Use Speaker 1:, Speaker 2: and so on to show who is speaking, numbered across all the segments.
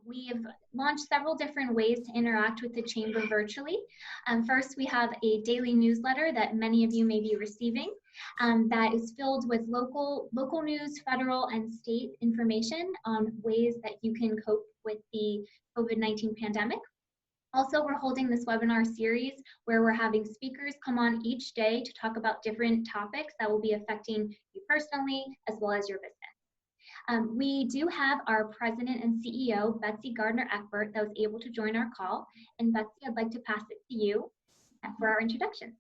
Speaker 1: We've launched several different ways to interact with the Chamber virtually. First, we have a daily newsletter that many of you may be receiving that is filled with local news, federal, and state information on ways that you can cope with the COVID-19 pandemic. Also, we're holding this webinar series where we're having speakers come on each day to talk about different topics that will be affecting you personally as well as your business. We do have our president and CEO, Betsy Gardner-Eckbert, that was able to join our call. And Betsy, I'd like to pass it to you for our introductions.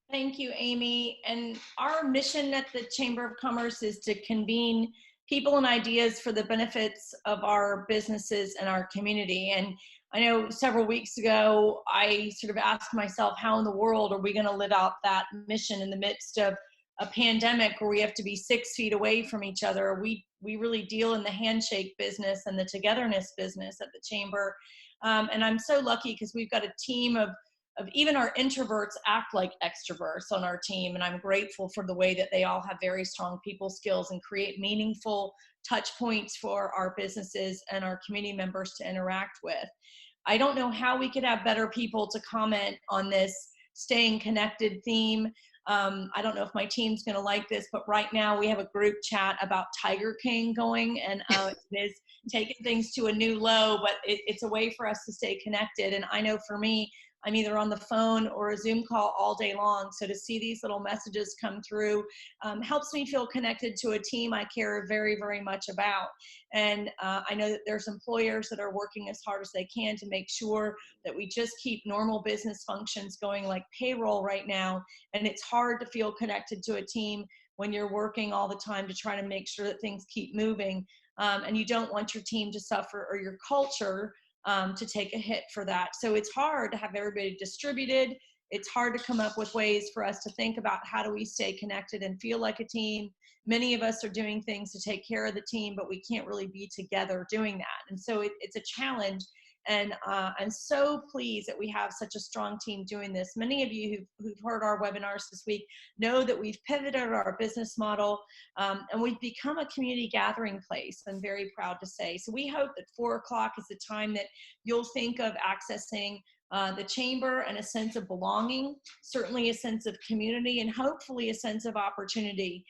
Speaker 2: Thank you, Amy. And our mission at the Chamber of Commerce is to convene people and ideas for the benefits of our businesses and our community. And I know several weeks ago, I sort of asked myself, how in the world are we going to live out that mission in the midst of a pandemic where we have to be 6 feet away from each other? We really deal in the handshake business and the togetherness business at the Chamber. And I'm so lucky because we've got a team of even our introverts act like extroverts on our team. And I'm grateful for the way that they all have very strong people skills and create meaningful touch points for our businesses and our community members to interact with. I don't know how we could have better people to comment on this staying connected theme. I don't know if my team's going to like this, but right now we have a group chat about Tiger King going, and it is taking things to a new low, but it's a way for us to stay connected. And I know for me, I'm either on the phone or a Zoom call all day long. So to see these little messages come through helps me feel connected to a team I care very, very much about. And I know that there's employers that are working as hard as they can to make sure that we just keep normal business functions going, like payroll right now. And it's hard to feel connected to a team when you're working all the time to try to make sure that things keep moving. And you don't want your team to suffer or your culture to take a hit for that. So it's hard to have everybody distributed. It's hard to come up with ways for us to think about how do we stay connected and feel like a team. Many of us are doing things to take care of the team, but we can't really be together doing that. And so it's a challenge. And I'm so pleased that we have such a strong team doing this. Many of you who've heard our webinars this week know that we've pivoted our business model and we've become a community gathering place, I'm very proud to say. So we hope that 4 o'clock is the time that you'll think of accessing the Chamber and a sense of belonging, certainly a sense of community, and hopefully a sense of opportunity.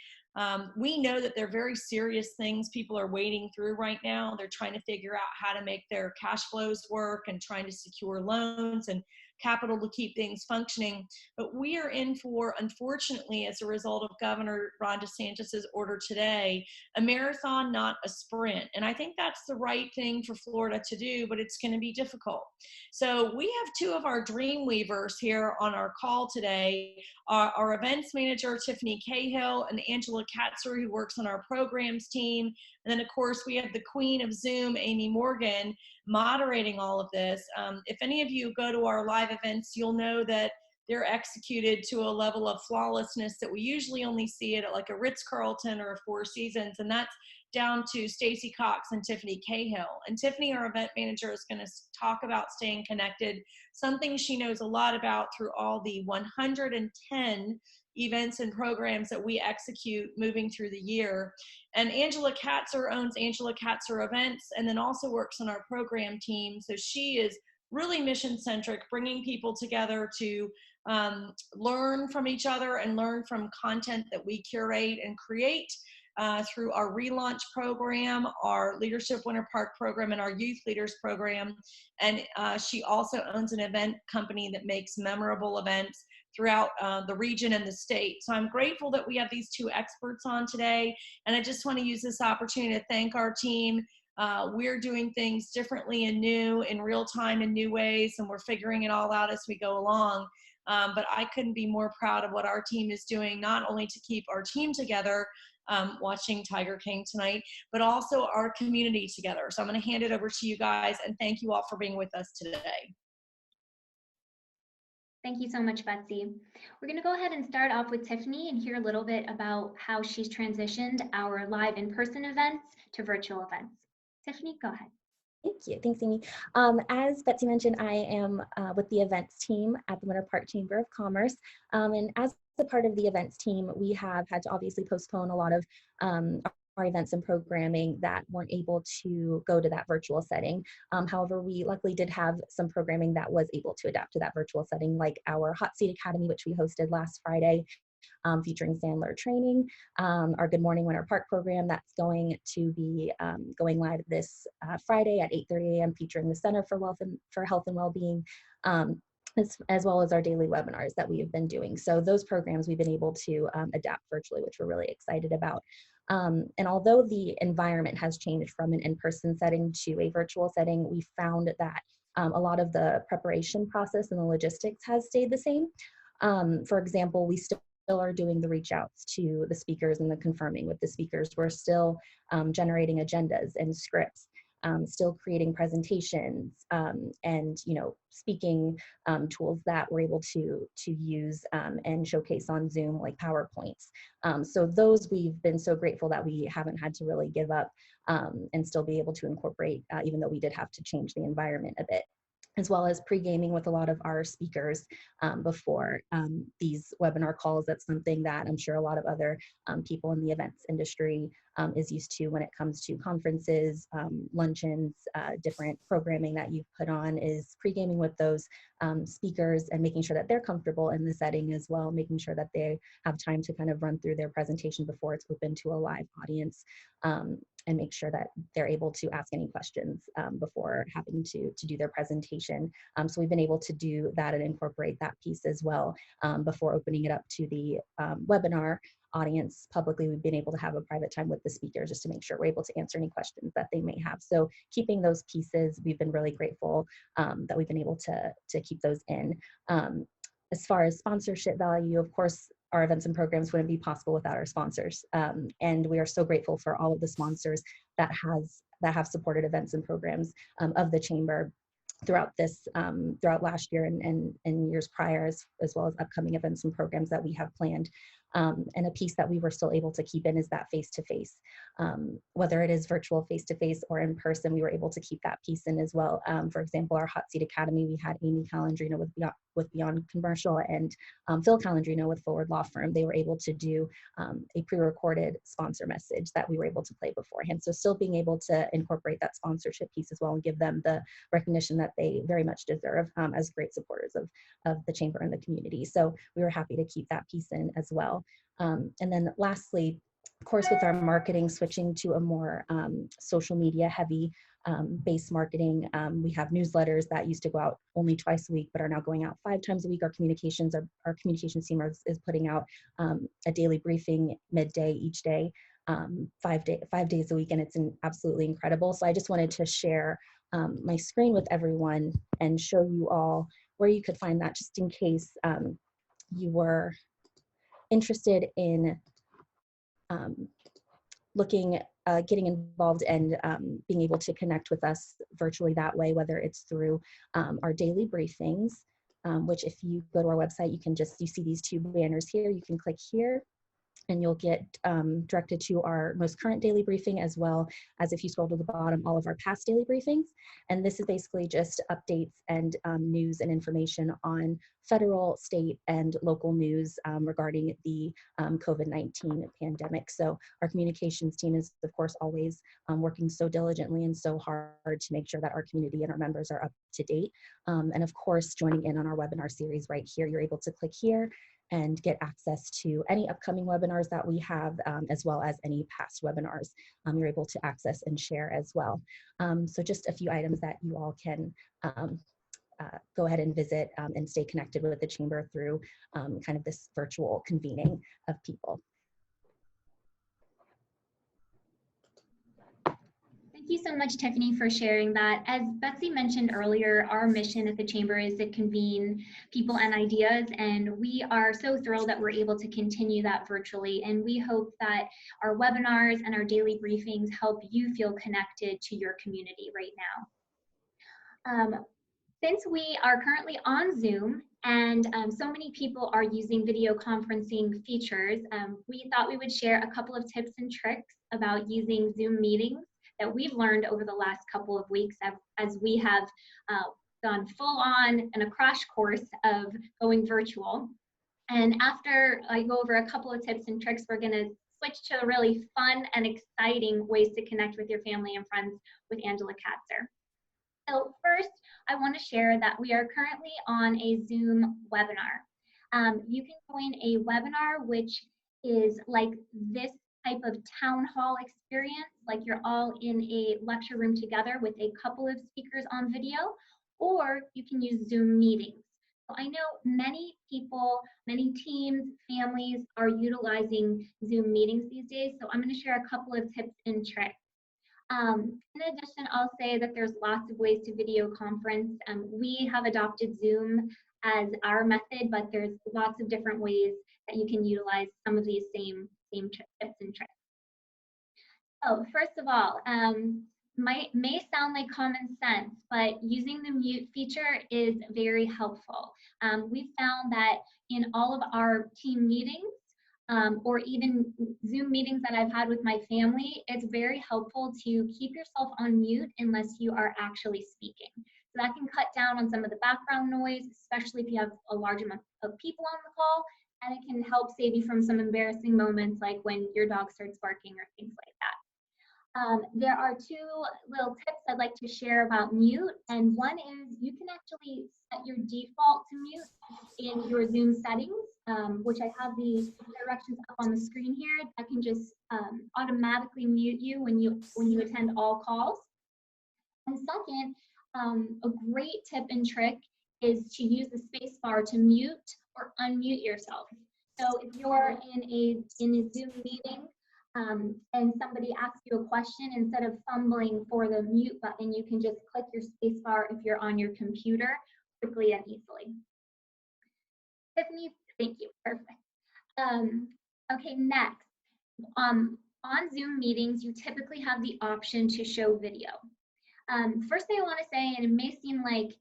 Speaker 2: We know that they're very serious things people are wading through right now. They're trying to figure out how to make their cash flows work and trying to secure loans and capital to keep things functioning. But we are in for, unfortunately, as a result of Governor Ron DeSantis's order today, a marathon, not a sprint. And I think that's the right thing for Florida to do, but it's going to be difficult. So we have 2 of our dream weavers here on our call today, our events manager, Tiffany Cahill, and Angela Katzer, who works on our programs team. And then, of course, we have the queen of Zoom, Amy Morgan, moderating all of this. If any of you go to our live events, you'll know that they're executed to a level of flawlessness that we usually only see it at like a Ritz-Carlton or a Four Seasons, and that's down to Stacy Cox and Tiffany Cahill. And Tiffany, our event manager, is going to talk about staying connected, something she knows a lot about through all the 110 events and programs that we execute moving through the year. And Angela Katzer owns Angela Katzer Events and then also works on our program team. So she is really mission-centric, bringing people together to learn from each other and learn from content that we curate and create through our relaunch program, our Leadership Winter Park program, and our Youth Leaders program. And she also owns an event company that makes memorable events throughout the region and the state. So I'm grateful that we have these 2 experts on today. And I just want to use this opportunity to thank our team. We're doing things differently and new in real time in new ways, and we're figuring it all out as we go along. But I couldn't be more proud of what our team is doing, not only to keep our team together, watching Tiger King tonight, but also our community together. So I'm going to hand it over to you guys, and thank you all for being with us today.
Speaker 1: Thank you so much, Betsy. We're going to go ahead and start off with Tiffany and hear a little bit about how she's transitioned our live in-person events to virtual events. Tiffany, go ahead.
Speaker 3: Thank you. Thanks, Amy. As Betsy mentioned, I am with the events team at the Winter Park Chamber of Commerce. And as a part of the events team, we have had to obviously postpone a lot of our events and programming that weren't able to go to that virtual setting. However, we luckily did have some programming that was able to adapt to that virtual setting, like our Hot Seat Academy, which we hosted last Friday, featuring Sandler training, our Good Morning Winter Park program that's going to be going live this Friday at 8:30 a.m. featuring the Center for Health and Wellbeing, as well as our daily webinars that we have been doing. So those programs we've been able to adapt virtually, which we're really excited about. And although the environment has changed from an in-person setting to a virtual setting, we found that a lot of the preparation process and the logistics has stayed the same. For example, we still are doing the reach outs to the speakers and the confirming with the speakers. We're still generating agendas and scripts, still creating presentations, and speaking tools that we're able to use and showcase on Zoom, like PowerPoints. So those we've been so grateful that we haven't had to really give up and still be able to incorporate, even though we did have to change the environment a bit, as well as pre-gaming with a lot of our speakers before these webinar calls. That's something that I'm sure a lot of other people in the events industry is used to when it comes to conferences, luncheons, different programming that you've put on, is pre-gaming with those speakers and making sure that they're comfortable in the setting as well, making sure that they have time to kind of run through their presentation before it's open to a live audience, and make sure that they're able to ask any questions before having to do their presentation. So we've been able to do that and incorporate that piece as well before opening it up to the webinar audience publicly. We've been able to have a private time with the speakers just to make sure we're able to answer any questions that they may have. So keeping those pieces, we've been really grateful that we've been able to keep those in. As far as sponsorship value, of course, our events and programs wouldn't be possible without our sponsors. And we are so grateful for all of the sponsors that have supported events and programs of the Chamber throughout last year and years prior, as well as upcoming events and programs that we have planned. And a piece that we were still able to keep in is that face-to-face. Whether it is virtual face-to-face or in person, we were able to keep that piece in as well. For example, our Hot Seat Academy, we had Amy Calandrino with Beyond Commercial and Phil Calandrino with Forward Law Firm. They were able to do a pre-recorded sponsor message that we were able to play beforehand. So still being able to incorporate that sponsorship piece as well and give them the recognition that they very much deserve as great supporters of the Chamber and the community. So we were happy to keep that piece in as well. And then lastly, of course, with our marketing switching to a more social media heavy base marketing, we have newsletters that used to go out only twice a week, but are now going out 5 times a week. Our communications team is putting out a daily briefing midday each day, 5 days a week, and it's absolutely incredible. So I just wanted to share my screen with everyone and show you all where you could find that, just in case you were interested in getting involved and being able to connect with us virtually that way, whether it's through our daily briefings, which if you go to our website, you see these 2 banners here. You can click here and you'll get directed to our most current daily briefing, as well as, if you scroll to the bottom, all of our past daily briefings. And this is basically just updates and news and information on federal, state, and local news regarding the COVID-19 pandemic. So our communications team is, of course, always working so diligently and so hard to make sure that our community and our members are up to date. And of course, joining in on our webinar series right here, you're able to click here and get access to any upcoming webinars that we have, as well as any past webinars you're able to access and share as well. So just a few items that you all can go ahead and visit and stay connected with the Chamber through kind of this virtual convening of people.
Speaker 1: Thank you so much, Tiffany, for sharing that. As Betsy mentioned earlier, our mission at the Chamber is to convene people and ideas, and we are so thrilled that we're able to continue that virtually. And we hope that our webinars and our daily briefings help you feel connected to your community right now. Since we are currently on Zoom and so many people are using video conferencing features, we thought we would share a couple of tips and tricks about using Zoom meetings that we've learned over the last couple of weeks as we have gone full on and a crash course of going virtual. And after I go over a couple of tips and tricks, we're gonna switch to really fun and exciting ways to connect with your family and friends with Angela Katzer. So first, I want to share that we are currently on a Zoom webinar. You can join a webinar, which is like this type of town hall experience, like you're all in a lecture room together with a couple of speakers on video, or you can use Zoom meetings. So I know many people, many teams, families are utilizing Zoom meetings these days, so I'm going to share a couple of tips and tricks. In addition, I'll say that there's lots of ways to video conference. We have adopted Zoom as our method, but there's lots of different ways that you can utilize some of these same tips and tricks. So first of all, may sound like common sense, but using the mute feature is very helpful. We found that in all of our team meetings, or even Zoom meetings that I've had with my family, it's very helpful to keep yourself on mute unless you are actually speaking. So that can cut down on some of the background noise, especially if you have a large amount of people on the call, and it can help save you from some embarrassing moments like when your dog starts barking or things like that. There are two little tips I'd like to share about mute, and one is you can actually set your default to mute in your Zoom settings, which I have the directions up on the screen here. That can just automatically mute you when you attend all calls. And second, a great tip and trick is to use the space bar to mute or unmute yourself. So if you're in a Zoom meeting, and somebody asks you a question, instead of fumbling for the mute button, you can just click your space bar if you're on your computer quickly and easily. Tiffany, thank you, perfect. Okay, next, on Zoom meetings, you typically have the option to show video. First thing I want to say, and it may seem like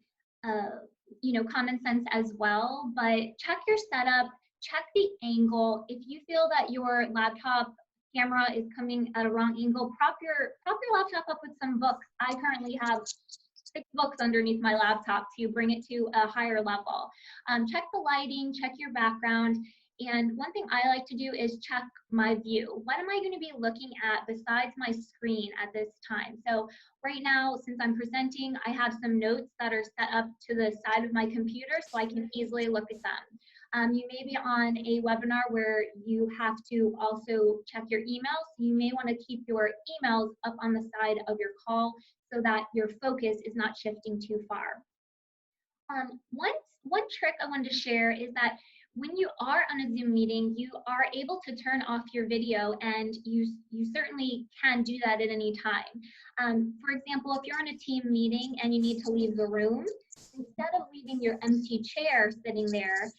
Speaker 1: common sense as well, but check your setup, check the angle. If you feel that your laptop camera is coming at a wrong angle, prop your laptop up with some books. I currently have 6 books underneath my laptop to bring it to a higher level. Check the lighting, check your background, and one thing I like to do is check my view. What am I going to be looking at besides my screen at this time? So right now, since I'm presenting, I have some notes that are set up to the side of my computer so I can easily look at them. You may be on a webinar where you have to also check your emails. You may want to keep your emails up on the side of your call so that your focus is not shifting too far. One trick I wanted to share is that when you are on a Zoom meeting, you are able to turn off your video, and you certainly can do that at any time. For example, if you're on a team meeting and you need to leave the room, instead of leaving your empty chair sitting there,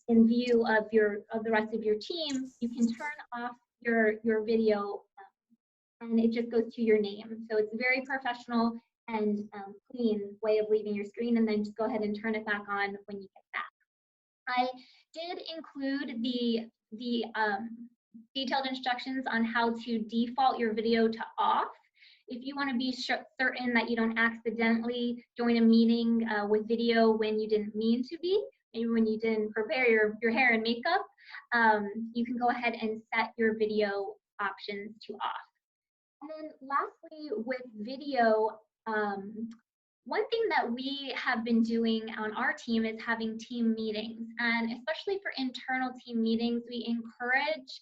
Speaker 1: in view of the rest of your team, you can turn off your video, and it just goes to your name. So it's a very professional and clean way of leaving your screen, and then just go ahead and turn it back on when you get back. I did include the detailed instructions on how to default your video to off. If you want to be certain that you don't accidentally join a meeting with video when you didn't mean to be, maybe when you didn't prepare your hair and makeup, you can go ahead and set your video options to off. And then lastly, with video, one thing that we have been doing on our team is having team meetings. And especially for internal team meetings, we encourage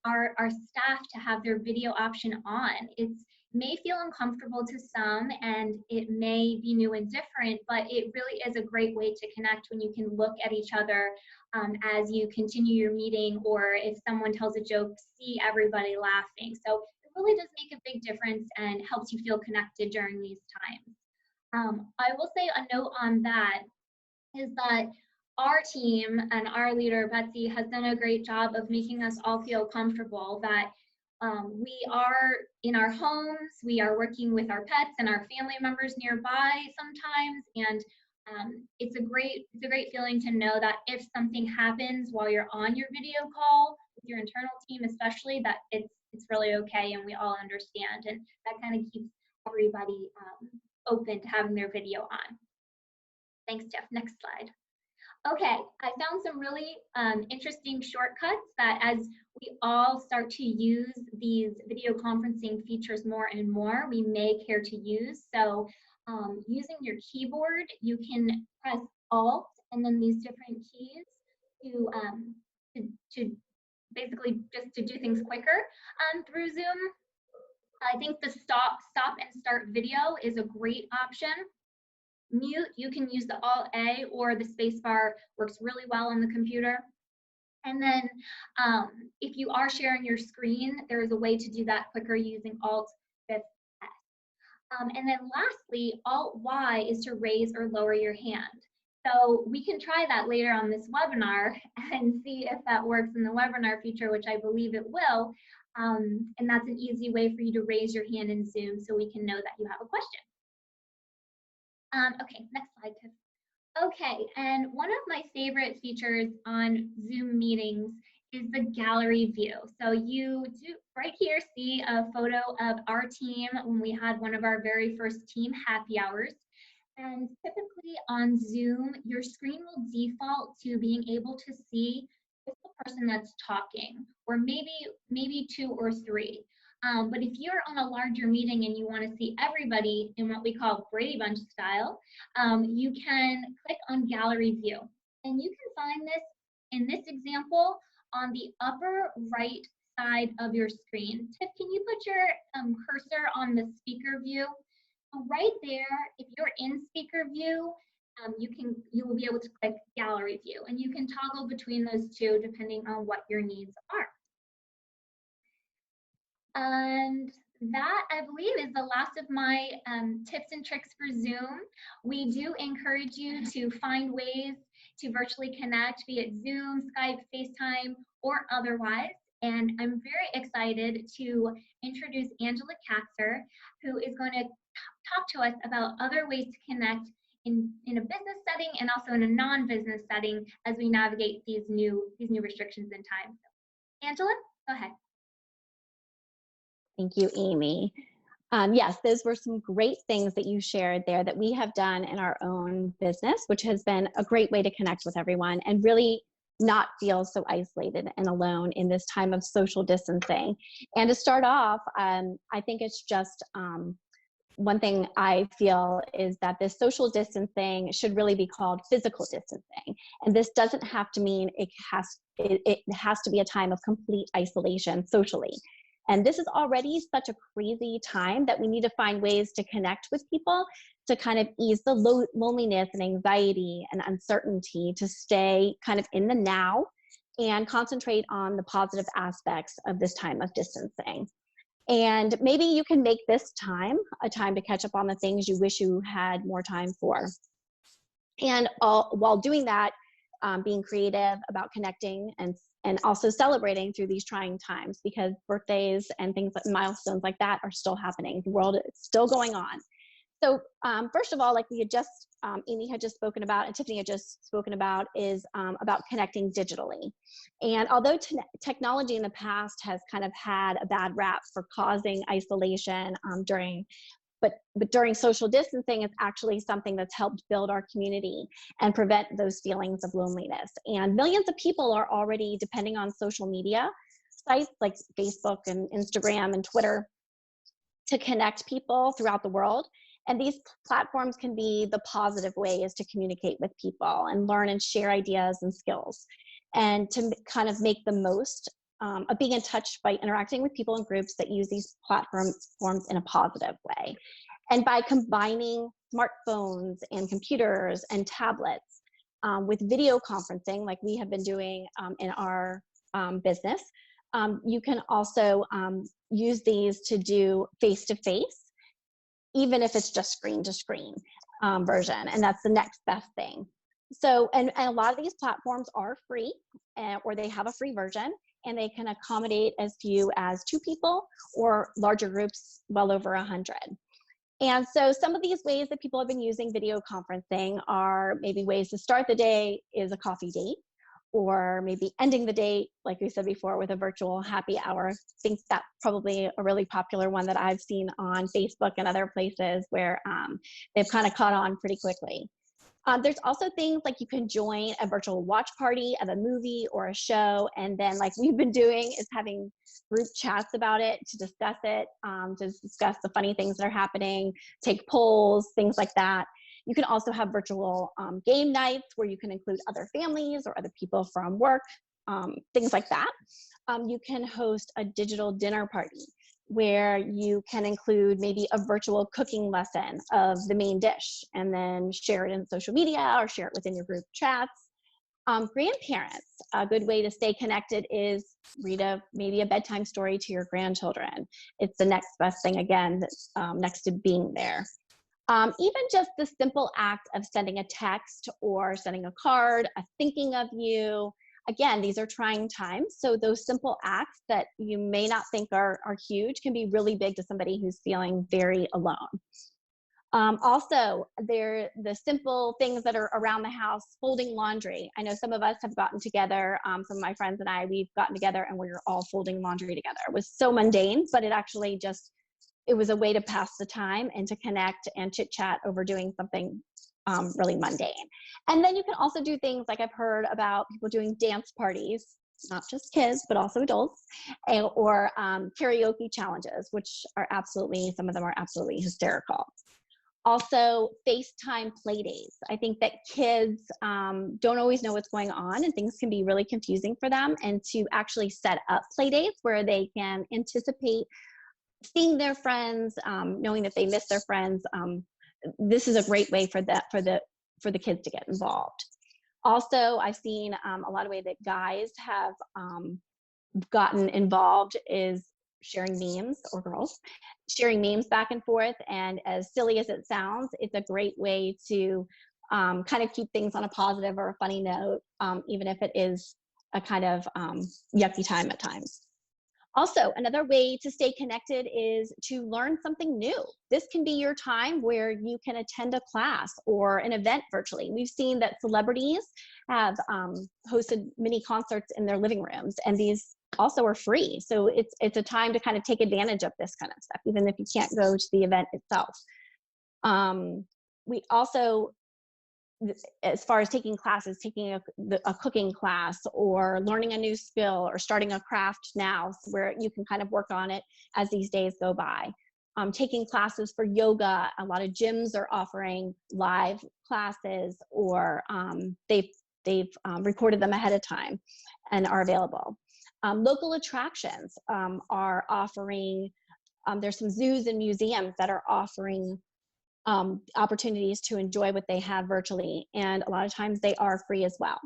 Speaker 1: our staff to have their video option on. It may feel uncomfortable to some, and it may be new and different, but it really is a great way to connect when you can look at each other as you continue your meeting, or if someone tells a joke, see everybody laughing. So it really does make a big difference and helps you feel connected during these times. I will say a note on that is that our team and our leader, Betsy, has done a great job of making us all feel comfortable that we are in our homes, we are working with our pets and our family members nearby sometimes, and it's a great feeling to know that if something happens while you're on your video call with your internal team, especially, that it's really okay and we all understand, and that kind of keeps everybody open to having their video on. Thanks, Jeff. Next slide. Okay, I found some really interesting shortcuts that as we all start to use these video conferencing features more and more, we may care to use. So using your keyboard, you can press Alt and then these different keys to, to basically just to do things quicker through Zoom. I think the stop and start video is a great option. Mute, you can use the Alt A or the space bar, works really well on the computer. And then if you are sharing your screen, there is a way to do that quicker using Alt Shift S. And then lastly, Alt Y is to raise or lower your hand. So we can try that later on this webinar and see if that works in the webinar feature, which I believe it will. And that's an easy way for you to raise your hand in Zoom so we can know that you have a question. Okay, next slide, Tiff. Okay, and one of my favorite features on Zoom meetings is the gallery view. So you do right here see a photo of our team when we had one of our very first team happy hours. And typically on Zoom, your screen will default to being able to see just the person that's talking, or maybe two or three. But if you're on a larger meeting and you want to see everybody in what we call Brady Bunch style, you can click on Gallery View. And you can find this in this example on the upper right side of your screen. Tiff, can you put your cursor on the speaker view? So right there, if you're in speaker view, you will be able to click Gallery View, and you can toggle between those two depending on what your needs are. And that, I believe, is the last of my tips and tricks for Zoom. We do encourage you to find ways to virtually connect, be it Zoom, Skype, FaceTime, or otherwise. And I'm very excited to introduce Angela Katzer, who is going to talk to us about other ways to connect in a business setting and also in a non-business setting as we navigate these new restrictions in time. So, Angela, go ahead.
Speaker 4: Thank you, Amy. Yes, those were some great things that you shared there that we have done in our own business, which has been a great way to connect with everyone and really not feel so isolated and alone in this time of social distancing. And to start off, I think it's just one thing I feel is that this social distancing should really be called physical distancing. And this doesn't have to mean it has to be a time of complete isolation socially. And this is already such a crazy time that we need to find ways to connect with people to kind of ease the loneliness and anxiety and uncertainty, to stay kind of in the now and concentrate on the positive aspects of this time of distancing. And maybe you can make this time a time to catch up on the things you wish you had more time for. And while doing that, being creative about connecting and also celebrating through these trying times, because birthdays and things like milestones like that are still happening. The world is still going on. So first of all, like we had just, Amy had just spoken about and Tiffany had just spoken about, is about connecting digitally. And although technology in the past has kind of had a bad rap for causing isolation but during social distancing, it's actually something that's helped build our community and prevent those feelings of loneliness. And millions of people are already depending on social media sites like Facebook and Instagram and Twitter to connect people throughout the world. And these platforms can be the positive ways to communicate with people and learn and share ideas and skills, and to kind of make the most of being in touch by interacting with people in groups that use these platforms in a positive way. And by combining smartphones and computers and tablets with video conferencing, like we have been doing in our business, you can also use these to do face-to-face, even if it's just screen-to-screen version, and that's the next best thing. So, and a lot of these platforms are free, or they have a free version, and they can accommodate as few as 2 people or larger groups well over 100. And so some of these ways that people have been using video conferencing are maybe ways to start the day is a coffee date, or maybe ending the day, like we said before, with a virtual happy hour. I think that's probably a really popular one that I've seen on Facebook and other places where they've kind of caught on pretty quickly. There's also things like you can join a virtual watch party of a movie or a show. And then like we've been doing is having group chats about it to discuss it, to discuss the funny things that are happening, take polls, things like that. You can also have virtual game nights where you can include other families or other people from work, things like that. You can host a digital dinner party where you can include maybe a virtual cooking lesson of the main dish and then share it in social media or share it within your group chats. Grandparents, a good way to stay connected is read maybe a bedtime story to your grandchildren. It's the next best thing, again, next to being there. Even just the simple act of sending a text or sending a card, a thinking of you. Again, these are trying times, so those simple acts that you may not think are huge can be really big to somebody who's feeling very alone. Also, the simple things that are around the house, folding laundry. I know some of us have gotten together, some of my friends and I, we've gotten together and we're all folding laundry together. It was so mundane, but it actually it was a way to pass the time and to connect and chit chat over doing something really mundane. And then you can also do things like I've heard about people doing dance parties, not just kids, but also adults, or karaoke challenges, which are some of them are absolutely hysterical. Also, FaceTime play days. I think that kids don't always know what's going on and things can be really confusing for them, and to actually set up play dates where they can anticipate seeing their friends, knowing that they miss their friends. This is a great way for the kids to get involved. Also, I've seen a lot of ways that guys have gotten involved is sharing memes, or girls sharing memes back and forth. And as silly as it sounds, it's a great way to kind of keep things on a positive or a funny note, even if it is a kind of yucky time at times. Also, another way to stay connected is to learn something new. This can be your time where you can attend a class or an event virtually. We've seen that celebrities have hosted mini concerts in their living rooms, and these also are free. So it's a time to kind of take advantage of this kind of stuff, even if you can't go to the event itself. We also, as far as taking classes, taking a cooking class or learning a new skill or starting a craft now, where you can kind of work on it as these days go by. Taking classes for yoga, a lot of gyms are offering live classes, or they've recorded them ahead of time and are available. Local attractions are offering, there's some zoos and museums that are offering opportunities to enjoy what they have virtually, and a lot of times they are free as well.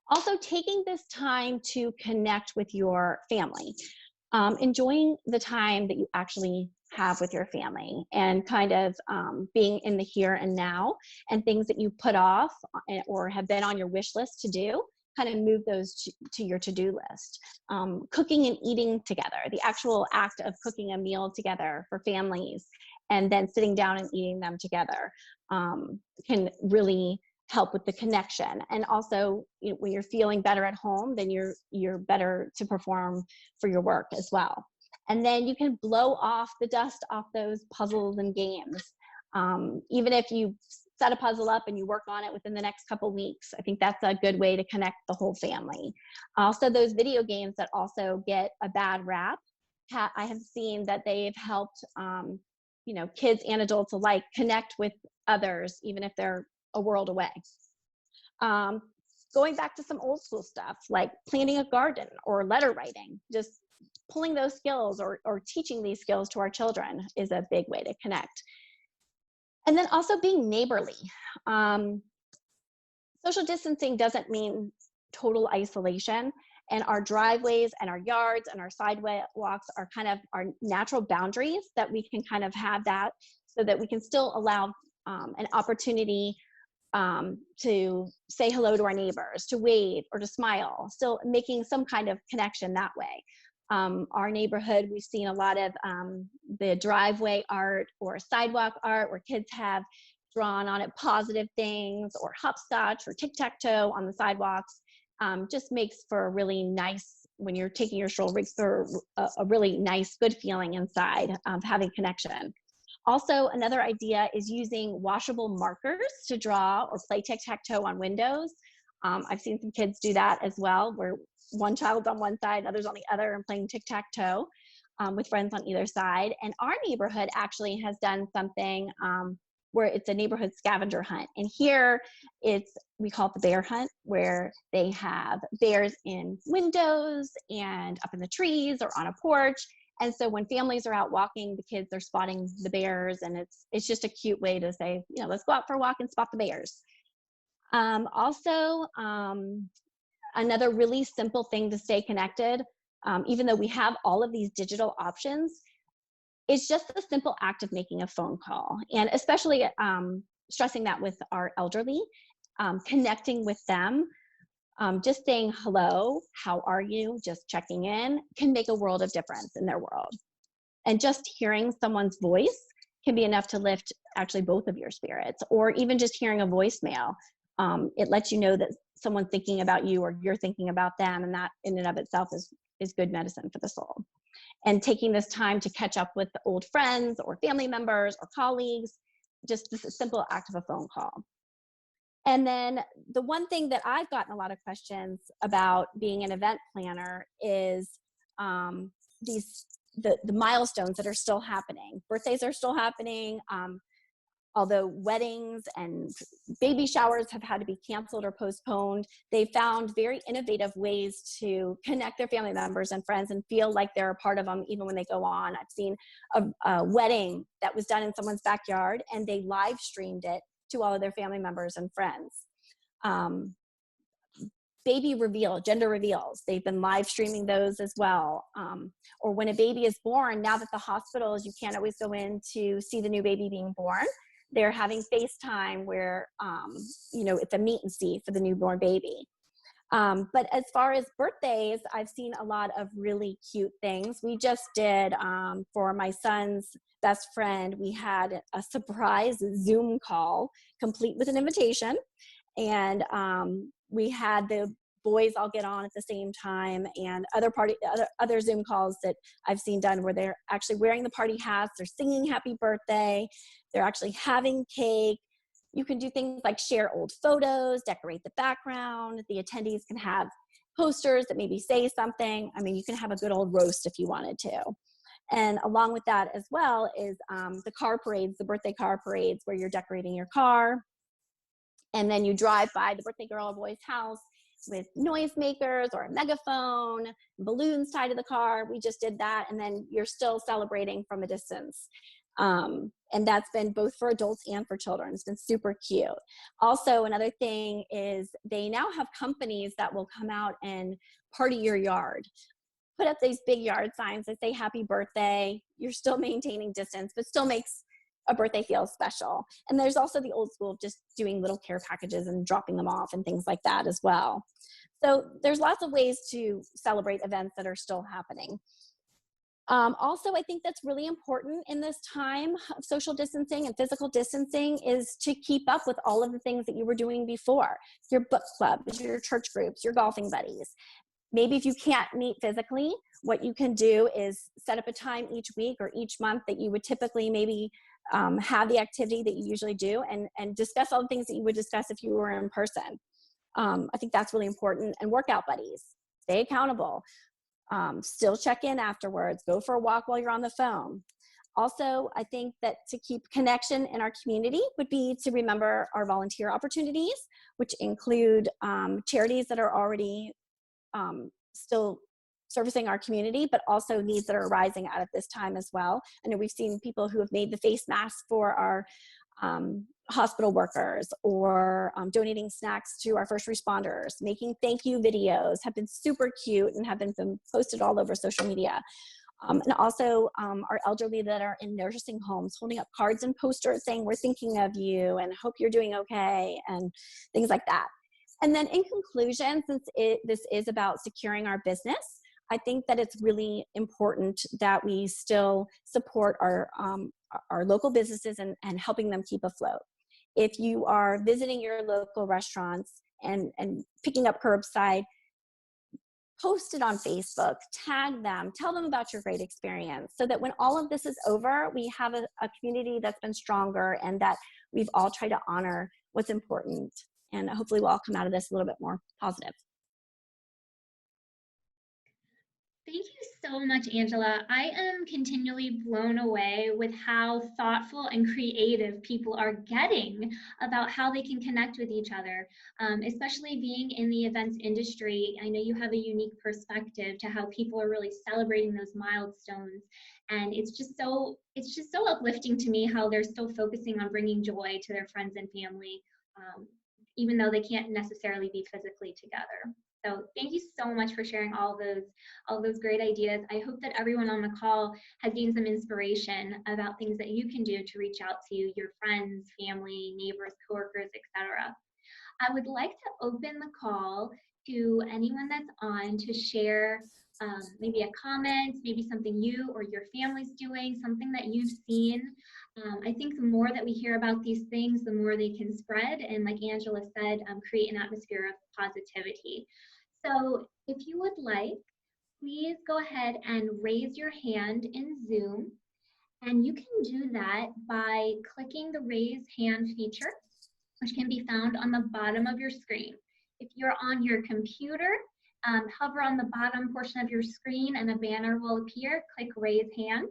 Speaker 4: Also, taking this time to connect with your family, enjoying the time that you actually have with your family, and kind of being in the here and now, and things that you put off or have been on your wish list to do, kind of move those to your to-do list. Cooking and eating together, the actual act of cooking a meal together for families and then sitting down and eating them together can really help with the connection. And also, when you're feeling better at home, then you're better to perform for your work as well. And then you can blow off the dust off those puzzles and games. Even if you set a puzzle up and you work on it within the next couple weeks, I think that's a good way to connect the whole family. Also, those video games that also get a bad rap, I have seen that they've helped kids and adults alike connect with others, even if they're a world away. Going back to some old school stuff like planting a garden or letter writing, just pulling those skills or teaching these skills to our children is a big way to connect. And then also being neighborly. Social distancing doesn't mean total isolation, and our driveways and our yards and our sidewalks are kind of our natural boundaries that we can kind of have that, so that we can still allow an opportunity to say hello to our neighbors, to wave or to smile, still making some kind of connection that way. Our neighborhood, we've seen a lot of the driveway art or sidewalk art where kids have drawn on it positive things, or hopscotch or tic-tac-toe on the sidewalks. Just makes for a really nice, when you're taking your stroll, makes for a really nice, good feeling inside of having connection. Also, another idea is using washable markers to draw or play tic-tac-toe on windows. I've seen some kids do that as well, where one child's on one side, others on the other, and playing tic-tac-toe with friends on either side. And our neighborhood actually has done something where it's a neighborhood scavenger hunt. And here we call it the bear hunt, where they have bears in windows and up in the trees or on a porch. And so when families are out walking, the kids are spotting the bears, and it's just a cute way to say, let's go out for a walk and spot the bears. Also, another really simple thing to stay connected, even though we have all of these digital options, it's just the simple act of making a phone call, and especially stressing that with our elderly, connecting with them, just saying hello, how are you, just checking in can make a world of difference in their world. And just hearing someone's voice can be enough to lift actually both of your spirits, or even just hearing a voicemail. It lets you know that someone's thinking about you or you're thinking about them, and that in and of itself is good medicine for the soul. And taking this time to catch up with old friends or family members or colleagues, just this simple act of a phone call. And then the one thing that I've gotten a lot of questions about being an event planner is the milestones that are still happening. Birthdays are still happening. Although weddings and baby showers have had to be canceled or postponed, they found very innovative ways to connect their family members and friends and feel like they're a part of them even when they go on. I've seen a wedding that was done in someone's backyard, and they live streamed it to all of their family members and friends. Baby reveal, gender reveals, they've been live streaming those as well. Or when a baby is born, now that the hospitals, you can't always go in to see the new baby being born, they're having FaceTime where, it's a meet and see for the newborn baby. But as far as birthdays, I've seen a lot of really cute things. We just did, for my son's best friend, we had a surprise Zoom call complete with an invitation. And we had the boys all get on at the same time, and other Zoom calls that I've seen done where they're actually wearing the party hats, they're singing happy birthday, they're actually having cake. You can do things like share old photos, decorate the background. The attendees can have posters that maybe say something. I mean, you can have a good old roast if you wanted to. And along with that as well is the car parades, the birthday car parades, where you're decorating your car. And then you drive by the birthday girl or boy's house with noisemakers or a megaphone, balloons tied to the car. We just did that. And then you're still celebrating from a distance. And that's been both for adults and for children. It's been super cute. Also, another thing is they now have companies that will come out and party your yard. Put up these big yard signs that say happy birthday. You're still maintaining distance, but still makes a birthday feel special. And there's also the old school of just doing little care packages and dropping them off and things like that as well. So there's lots of ways to celebrate events that are still happening. Also, I think that's really important in this time of social distancing and physical distancing is to keep up with all of the things that you were doing before. Your book clubs, your church groups, your golfing buddies. Maybe if you can't meet physically, what you can do is set up a time each week or each month that you would typically maybe have the activity that you usually do and discuss all the things that you would discuss if you were in person. I think that's really important. And workout buddies, stay accountable. Still check in afterwards, go for a walk while you're on the phone. Also, I think that to keep connection in our community would be to remember our volunteer opportunities, which include charities that are already still servicing our community, but also needs that are arising out of this time as well. I know we've seen people who have made the face masks for our hospital workers, or donating snacks to our first responders, making thank you videos, have been super cute and have been posted all over social media. And also our elderly that are in nursing homes, holding up cards and posters saying, we're thinking of you and hope you're doing okay, and things like that. And then in conclusion, since this is about securing our business, I think that it's really important that we still support our local businesses and helping them keep afloat. If you are visiting your local restaurants and picking up curbside, post it on Facebook, tag them, tell them about your great experience, so that when all of this is over, we have a community that's been stronger and that we've all tried to honor what's important. And hopefully we'll all come out of this a little bit more positive.
Speaker 1: Thank you so much, Angela. I am continually blown away with how thoughtful and creative people are getting about how they can connect with each other, especially being in the events industry. I know you have a unique perspective to how people are really celebrating those milestones. And it's just so uplifting to me how they're still focusing on bringing joy to their friends and family, even though they can't necessarily be physically together. So thank you so much for sharing all those great ideas. I hope that everyone on the call has gained some inspiration about things that you can do to reach out to your friends, family, neighbors, coworkers, etc. I would like to open the call to anyone that's on to share maybe a comment, maybe something you or your family's doing, something that you've seen. I think the more that we hear about these things, the more they can spread, and like Angela said, create an atmosphere of positivity. So if you would like, please go ahead and raise your hand in Zoom. And you can do that by clicking the raise hand feature, which can be found on the bottom of your screen. If you're on your computer, hover on the bottom portion of your screen and a banner will appear. Click raise hand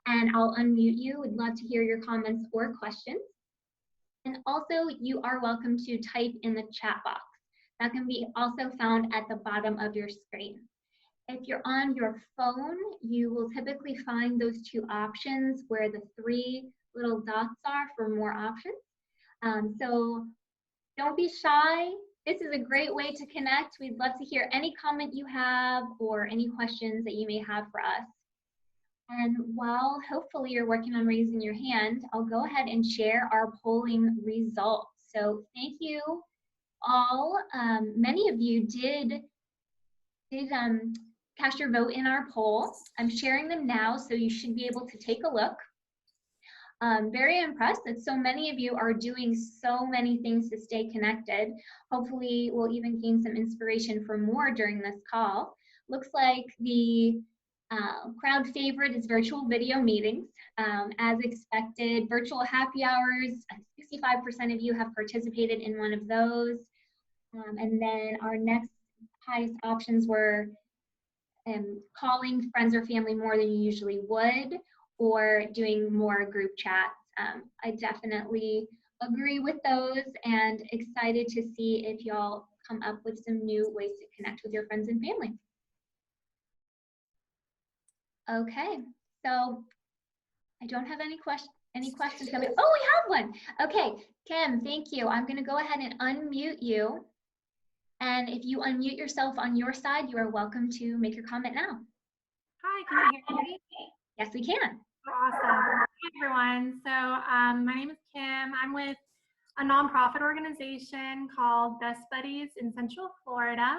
Speaker 1: and I'll unmute you. We'd love to hear your comments or questions. And also you are welcome to type in the chat box. That can be also found at the bottom of your screen. If you're on your phone, you will typically find those two options where the three little dots are for more options. So don't be shy. This is a great way to connect. We'd love to hear any comment you have or any questions that you may have for us. And while hopefully you're working on raising your hand, I'll go ahead and share our polling results. So thank you all. Many of you did cast your vote in our poll. I'm sharing them now, so you should be able to take a look. Very impressed that so many of you are doing so many things to stay connected. Hopefully we'll even gain some inspiration for more during this call. Looks like the crowd favorite is virtual video meetings. As expected, virtual happy hours, 65% of you have participated in one of those. And then our next highest options were calling friends or family more than you usually would, or doing more group chats. I definitely agree with those and excited to see if y'all come up with some new ways to connect with your friends and family. Okay, so I don't have any questions coming. Oh, we have one. Okay, Kim, thank you. I'm gonna go ahead and unmute you. And if you unmute yourself on your side, you are welcome to make your comment now.
Speaker 5: Hi, can you hear me?
Speaker 1: Yes, we can.
Speaker 5: Awesome. Hi, everyone. So my name is Kim. I'm with a nonprofit organization called Best Buddies in Central Florida.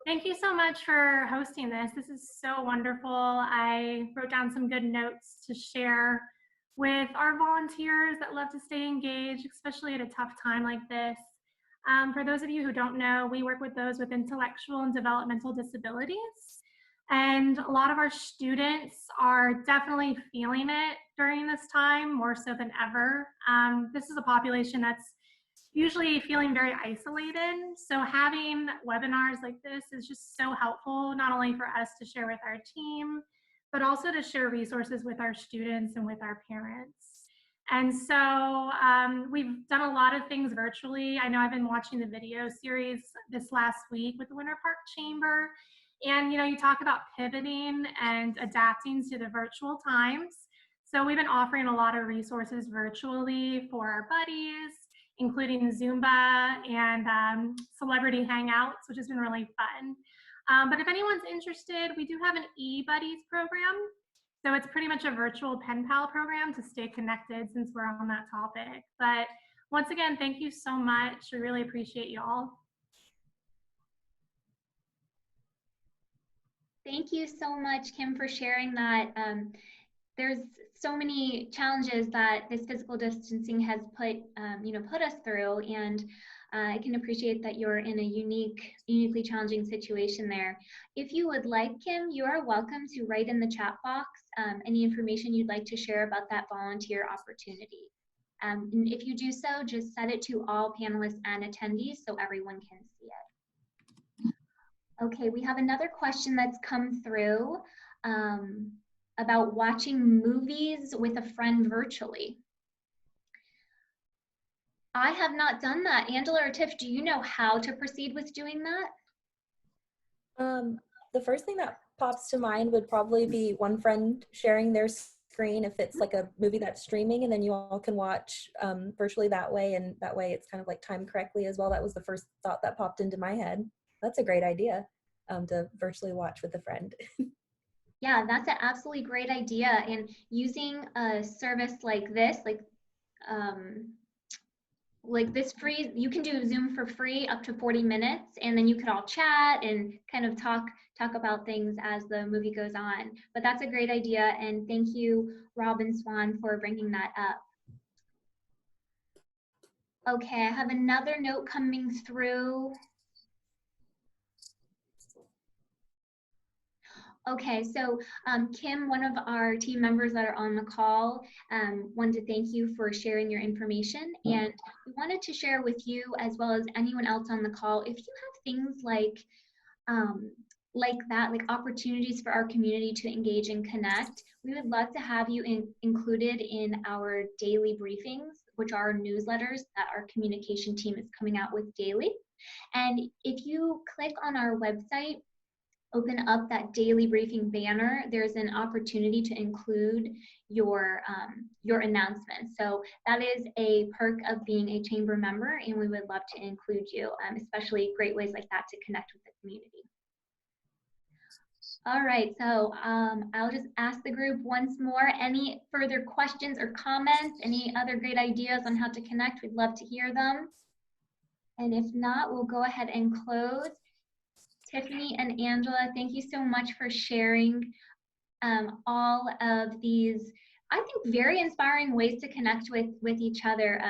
Speaker 5: Thank you so much for hosting this. This is so wonderful. I wrote down some good notes to share with our volunteers that love to stay engaged, especially at a tough time like this. For those of you who don't know, we work with those with intellectual and developmental disabilities. And a lot of our students are definitely feeling it during this time, more so than ever. This is a population that's usually feeling very isolated. So having webinars like this is just so helpful, not only for us to share with our team, but also to share resources with our students and with our parents. And so we've done a lot of things virtually. I know I've been watching the video series this last week with the Winter Park Chamber. And you talk about pivoting and adapting to the virtual times. So we've been offering a lot of resources virtually for our buddies, including Zumba and celebrity hangouts, which has been really fun. But if anyone's interested, we do have an eBuddies program. So it's pretty much a virtual pen pal program to stay connected since we're on that topic. But once again, thank you so much. We really appreciate you all.
Speaker 1: Thank you so much, Kim, for sharing that. there's so many challenges that this physical distancing has put us through, and I can appreciate that you're in a uniquely challenging situation there. If you would like, Kim, you are welcome to write in the chat box any information you'd like to share about that volunteer opportunity. And if you do so, just set it to all panelists and attendees so everyone can see it. Okay, we have another question that's come through about watching movies with a friend virtually. I have not done that. Angela or Tiff, do you know how to proceed with doing that?
Speaker 3: The first thing that pops to mind would probably be one friend sharing their screen if it's like a movie that's streaming, and then you all can watch virtually that way, and that way it's kind of like timed correctly as well. That was the first thought that popped into my head. That's a great idea, to virtually watch with a friend.
Speaker 1: Yeah, that's an absolutely great idea. And using a service like this, like this free, you can do Zoom for free up to 40 minutes, and then you could all chat and kind of talk about things as the movie goes on. But that's a great idea, and thank you, Rob and Swan, for bringing that up. Okay, I have another note coming through. Okay, so Kim, one of our team members that are on the call, wanted to thank you for sharing your information, and we wanted to share with you, as well as anyone else on the call, if you have things like that, like opportunities for our community to engage and connect, we would love to have you included in our daily briefings, which are newsletters that our communication team is coming out with daily. And if you click on our website, open up that daily briefing banner, there's an opportunity to include your announcements. So that is a perk of being a chamber member, and we would love to include you, especially great ways like that to connect with the community. All right, so I'll just ask the group once more, any further questions or comments, any other great ideas on how to connect? We'd love to hear them. And if not, we'll go ahead and close. Tiffany and Angela, thank you so much for sharing all of these, I think, very inspiring ways to connect with each other.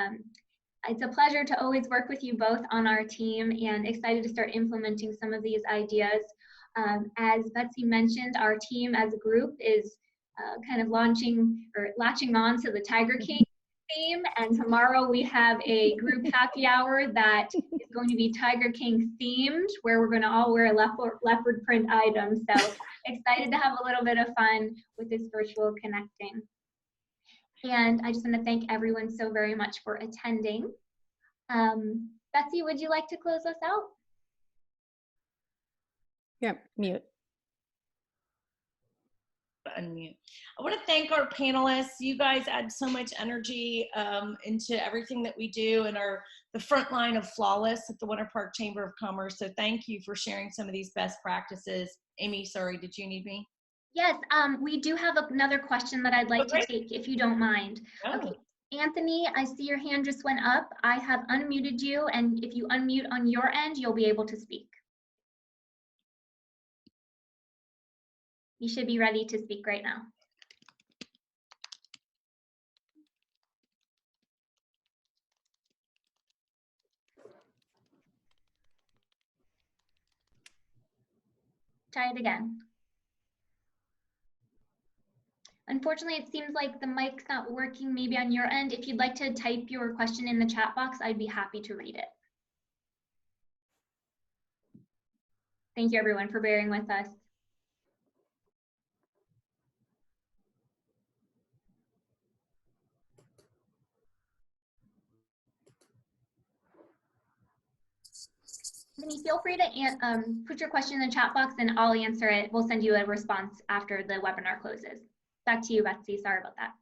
Speaker 1: It's a pleasure to always work with you both on our team, and excited to start implementing some of these ideas. As Betsy mentioned, our team as a group is kind of latching on to the Tiger King theme, and tomorrow we have a group happy hour that is going to be Tiger King themed, where we're going to all wear a leopard print item. So excited to have a little bit of fun with this virtual connecting. And I just want to thank everyone so very much for attending. Betsy, would you like to close us out?
Speaker 4: Yeah, mute.
Speaker 2: Unmute. I want to thank our panelists. You guys add so much energy into everything that we do, and are the front line of Flawless at the Winter Park Chamber of Commerce. So thank you for sharing some of these best practices. Amy, sorry, did you need me?
Speaker 1: Yes, we do have another question that I'd like to take, if you don't mind.
Speaker 2: Oh.
Speaker 1: Okay, Anthony, I see your hand just went up. I have unmuted you, and if you unmute on your end, you'll be able to speak. You should be ready to speak right now. Try it again. Unfortunately, it seems like the mic's not working maybe on your end. If you'd like to type your question in the chat box, I'd be happy to read it. Thank you, everyone, for bearing with us. Anthony, feel free to put your question in the chat box and I'll answer it. We'll send you a response after the webinar closes. Back to you, Betsy. Sorry about that.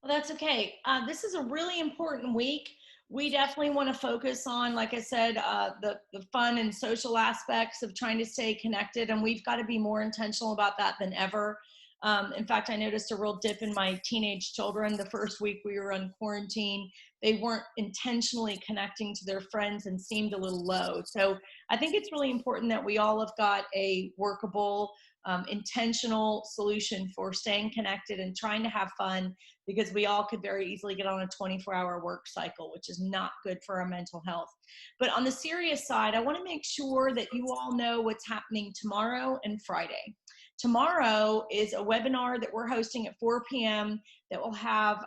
Speaker 2: Well, that's okay. This is a really important week. We definitely want to focus on, like I said, the fun and social aspects of trying to stay connected, and we've got to be more intentional about that than ever. In fact, I noticed a real dip in my teenage children the first week we were on quarantine. They weren't intentionally connecting to their friends and seemed a little low. So I think it's really important that we all have got a workable, intentional solution for staying connected and trying to have fun, because we all could very easily get on a 24-hour work cycle, which is not good for our mental health. But on the serious side, I want to make sure that you all know what's happening tomorrow and Friday. Tomorrow is a webinar that we're hosting at 4 p.m. that will have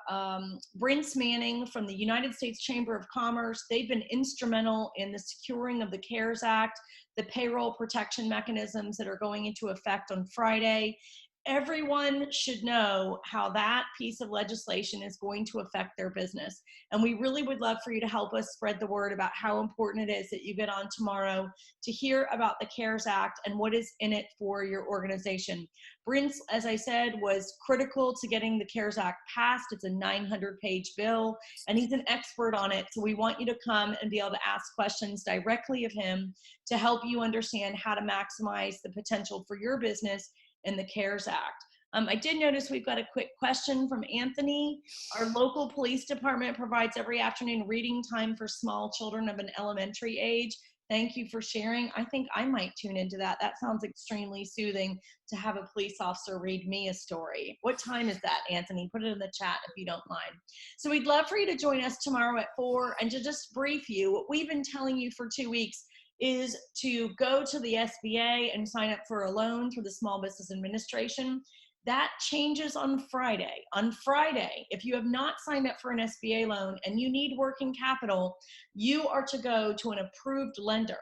Speaker 2: Brince Manning from the United States Chamber of Commerce. They've been instrumental in the securing of the CARES Act, the payroll protection mechanisms that are going into effect on Friday. Everyone should know how that piece of legislation is going to affect their business. And we really would love for you to help us spread the word about how important it is that you get on tomorrow to hear about the CARES Act and what is in it for your organization. Brince, as I said, was critical to getting the CARES Act passed. It's a 900-page bill, and he's an expert on it. So we want you to come and be able to ask questions directly of him to help you understand how to maximize the potential for your business in the CARES Act. I did notice we've got a quick question from Anthony. Our local police department provides every afternoon reading time for small children of an elementary age. Thank you for sharing. I think I might tune into that. That sounds extremely soothing to have a police officer read me a story. What time is that, Anthony? Put it in the chat if you don't mind. So we'd love for you to join us tomorrow at 4, and to just brief you, what we've been telling you for 2 weeks is to go to the SBA and sign up for a loan through the Small Business Administration. That changes on Friday. On Friday, if you have not signed up for an SBA loan and you need working capital, you are to go to an approved lender.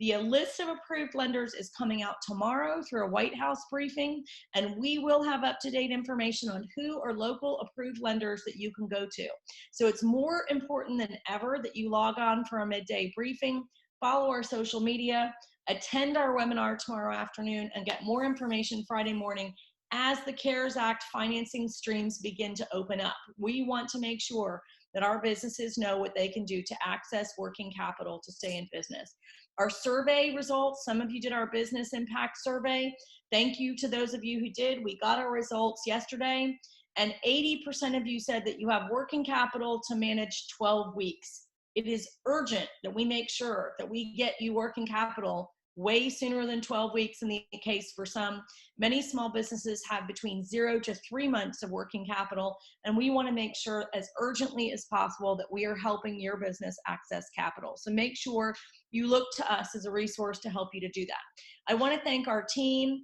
Speaker 2: The list of approved lenders is coming out tomorrow through a White House briefing, and we will have up-to-date information on who are local approved lenders that you can go to. So it's more important than ever that you log on for a midday briefing, follow our social media, attend our webinar tomorrow afternoon, and get more information Friday morning as the CARES Act financing streams begin to open up. We want to make sure that our businesses know what they can do to access working capital to stay in business. Our survey results, some of you did our business impact survey. Thank you to those of you who did. We got our results yesterday, and 80% of you said that you have working capital to manage 12 weeks. It is urgent that we make sure that we get you working capital way sooner than 12 weeks in the case for some. Many small businesses have between 0 to 3 months of working capital, and we want to make sure as urgently as possible that we are helping your business access capital. So make sure you look to us as a resource to help you to do that. I want to thank our team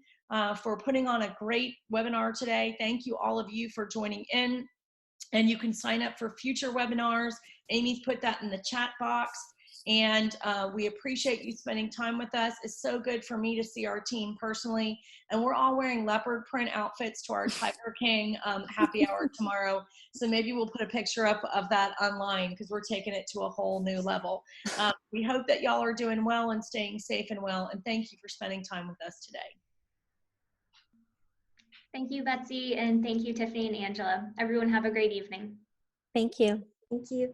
Speaker 2: for putting on a great webinar today. Thank you all of you for joining in, and you can sign up for future webinars. Amy's put that in the chat box. And we appreciate you spending time with us. It's so good for me to see our team personally. And we're all wearing leopard print outfits to our Tiger King happy hour tomorrow. So maybe we'll put a picture up of that online, because we're taking it to a whole new level. We hope that y'all are doing well and staying safe and well. And thank you for spending time with us today.
Speaker 1: Thank you, Betsy, and thank you, Tiffany and Angela. Everyone have a great evening.
Speaker 4: Thank you.
Speaker 3: Thank you.